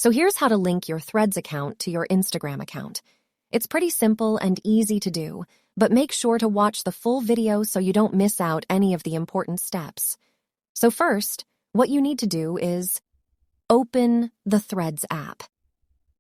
So here's how to link your Threads account to your Instagram account. It's pretty simple and easy to do, but make sure to watch the full video so you don't miss out any of the important steps. So first, what you need to do is open the Threads app.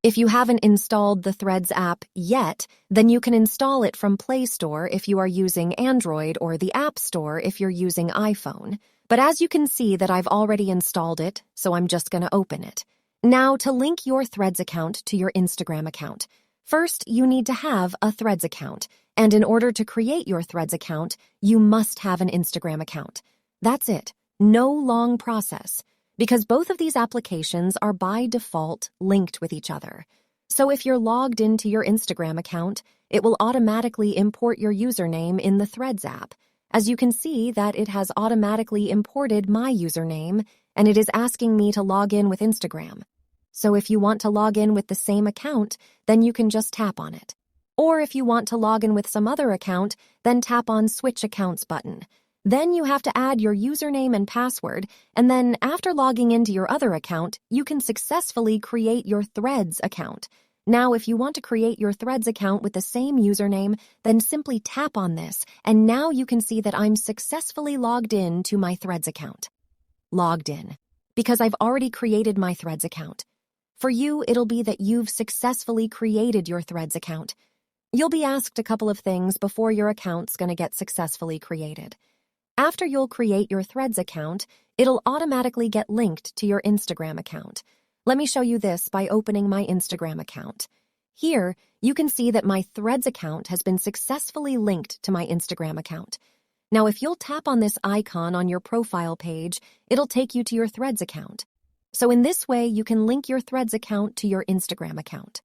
If you haven't installed the Threads app yet, then you can install it from Play Store if you are using Android or the App Store if you're using iPhone. But as you can see that I've already installed it, so I'm just going to open it. Now, to link your Threads account to your Instagram account, first you need to have a Threads account, and in order to create your Threads account, you must have an Instagram account. That's it. No long process, because both of these applications are by default linked with each other. So if you're logged into your Instagram account, it will automatically import your username in the Threads app. As you can see that it has automatically imported my username, and it is asking me to log in with Instagram. So if you want to log in with the same account, then you can just tap on it. Or if you want to log in with some other account, then tap on Switch Accounts button. Then you have to add your username and password, and then after logging into your other account, you can successfully create your Threads account. Now, if you want to create your Threads account with the same username, then simply tap on this, and now you can see that I'm successfully logged in to my Threads account. Logged in, because I've already created my Threads account. For you, it'll be that you've successfully created your Threads account. You'll be asked a couple of things before your account's going to get successfully created. After you'll create your Threads account, it'll automatically get linked to your Instagram account. Let me show you this by opening my Instagram account. Here, you can see that my Threads account has been successfully linked to my Instagram account. Now, if you'll tap on this icon on your profile page, it'll take you to your Threads account. So in this way, you can link your Threads account to your Instagram account.